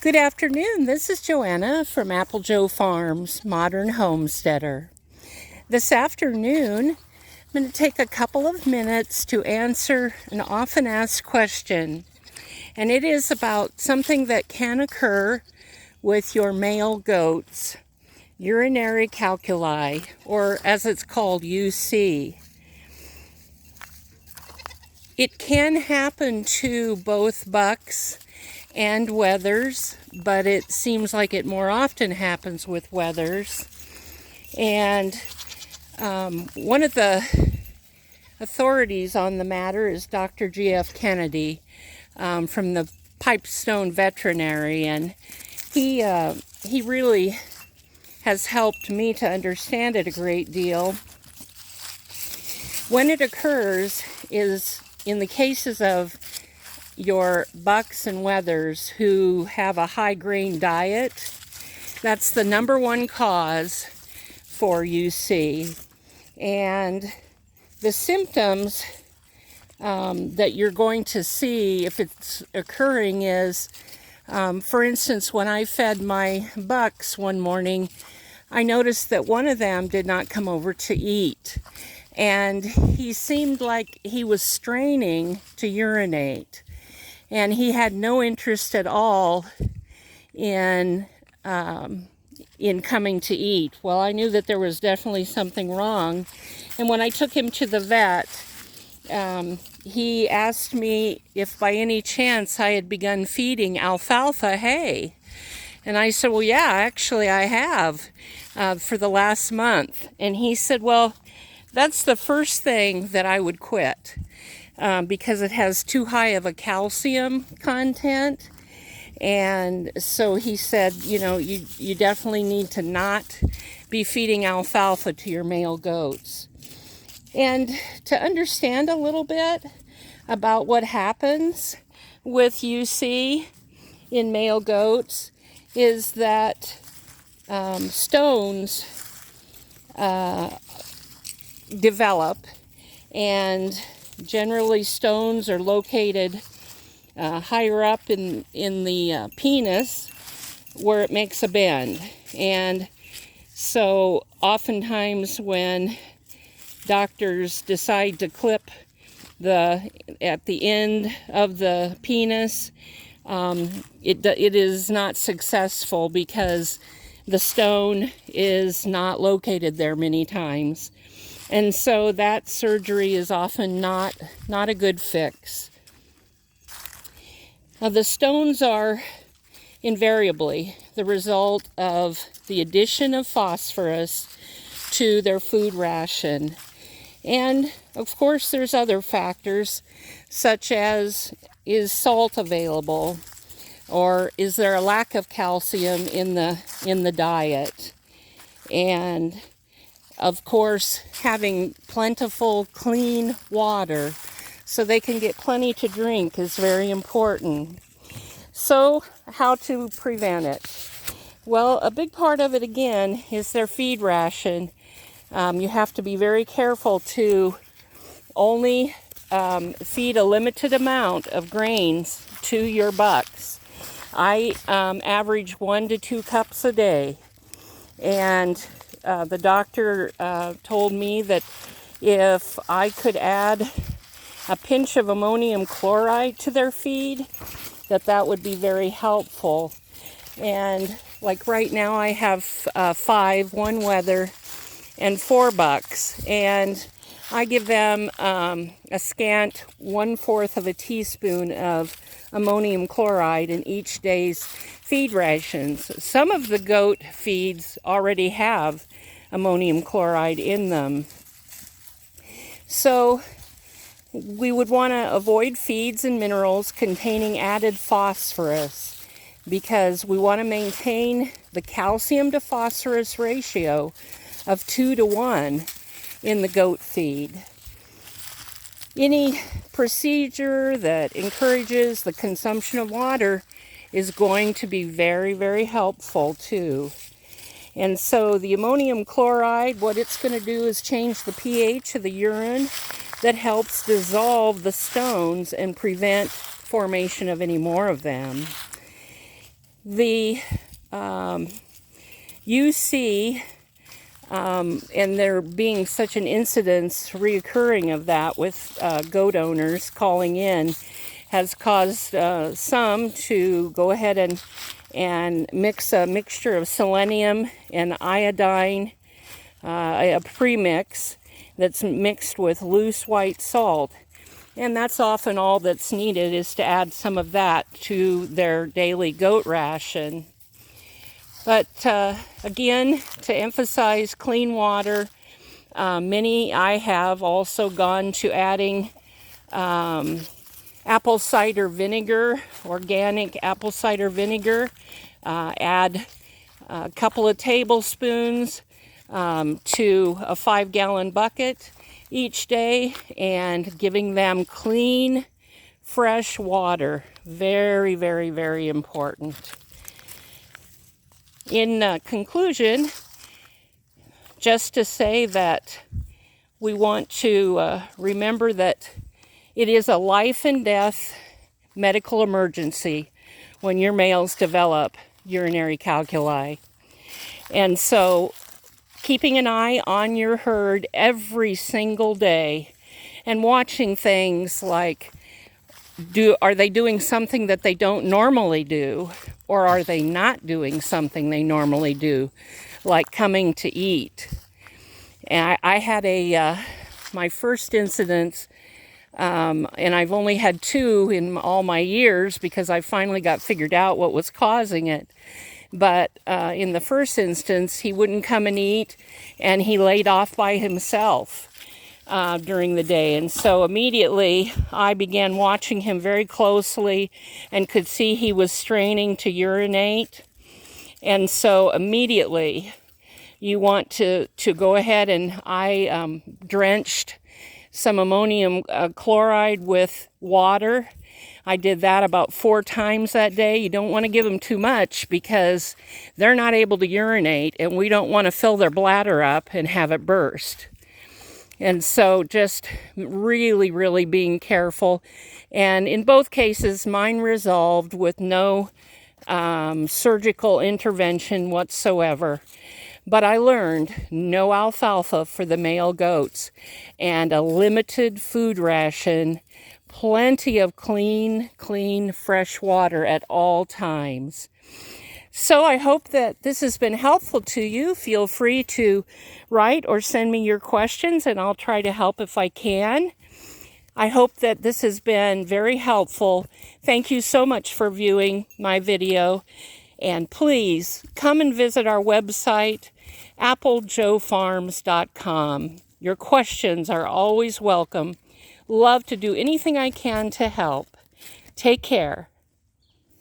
Good afternoon. This is Joanna from Apple Joe Farms, Modern Homesteader. This afternoon, I'm going to take a couple of minutes to answer an often asked question, and it is about something that can occur with your male goats, urinary calculi, or as it's called, UC. It can happen to both bucks and wethers, but it seems like it more often happens with wethers. And one of the authorities on the matter is Dr. G.F. Kennedy from the Pipestone Veterinary, and he really has helped me to understand it a great deal. When it occurs is in the cases of your bucks and wethers who have a high grain diet. That's the number one cause for UC. And the symptoms that you're going to see if it's occurring is, for instance, when I fed my bucks one morning, I noticed that one of them did not come over to eat. And he seemed like he was straining to urinate. And he had no interest at all in coming to eat. Well, I knew that there was definitely something wrong. And when I took him to the vet, he asked me if by any chance I had begun feeding alfalfa hay. And I said, well, yeah, actually I have for the last month. And he said, well, that's the first thing that I would quit. Because it has too high of a calcium content. And so he said, you definitely need to not be feeding alfalfa to your male goats. And to understand a little bit about what happens with UC in male goats is that stones develop, and generally stones are located higher up in the penis where it makes a bend. And so oftentimes when doctors decide to clip at the end of the penis, it is not successful because the stone is not located there many times. And so that surgery is often not a good fix. Now, the stones are invariably the result of the addition of phosphorus to their food ration. And of course, there's other factors such as, is salt available, or is there a lack of calcium in the diet? And of course, having plentiful, clean water so they can get plenty to drink is very important. So, how to prevent it? Well, a big part of it, again, is their feed ration. You have to be very careful to only feed a limited amount of grains to your bucks. I average 1 to 2 cups a day. And the doctor told me that if I could add a pinch of ammonium chloride to their feed, that would be very helpful. And like right now I have 5, 1 wether, and 4 bucks. And I give them a scant 1/4 of a teaspoon of ammonium chloride in each day's feed rations. Some of the goat feeds already have ammonium chloride in them. So we would want to avoid feeds and minerals containing added phosphorus because we want to maintain the calcium to phosphorus ratio of 2 to 1 in the goat feed. Any procedure that encourages the consumption of water is going to be very, very helpful too. And so the ammonium chloride, what it's going to do is change the pH of the urine that helps dissolve the stones and prevent formation of any more of them. the UC, and there being such an incidence reoccurring of that with goat owners calling in, has caused some to go ahead and mix a mixture of selenium and iodine, a premix that's mixed with loose white salt. And that's often all that's needed, is to add some of that to their daily goat ration. But again, to emphasize clean water, I have also gone to adding apple cider vinegar, organic apple cider vinegar. Add a couple of tablespoons to a 5-gallon bucket each day, and giving them clean, fresh water. Very, very, very important. In conclusion, just to say that we want to remember that it is a life and death medical emergency when your males develop urinary calculi. And so keeping an eye on your herd every single day and watching things like, are they doing something that they don't normally do, or are they not doing something they normally do, like coming to eat. And I had my first incident, and I've only had 2 in all my years because I finally got figured out what was causing it. But in the first instance, he wouldn't come and eat, and he laid off by himself during the day. And so immediately I began watching him very closely and could see he was straining to urinate. And so immediately you want to go ahead, and I drenched some ammonium chloride with water. I did that about 4 times that day. You don't want to give them too much because they're not able to urinate, and we don't want to fill their bladder up and have it burst. And so just really, really being careful. And in both cases, mine resolved with no surgical intervention whatsoever. But I learned no alfalfa for the male goats and a limited food ration, plenty of clean, fresh water at all times. So I hope that this has been helpful to you. Feel free to write or send me your questions, and I'll try to help if I can. I hope that this has been very helpful. Thank you so much for viewing my video. And please come and visit our website, applejoefarms.com. Your questions are always welcome. Love to do anything I can to help. Take care.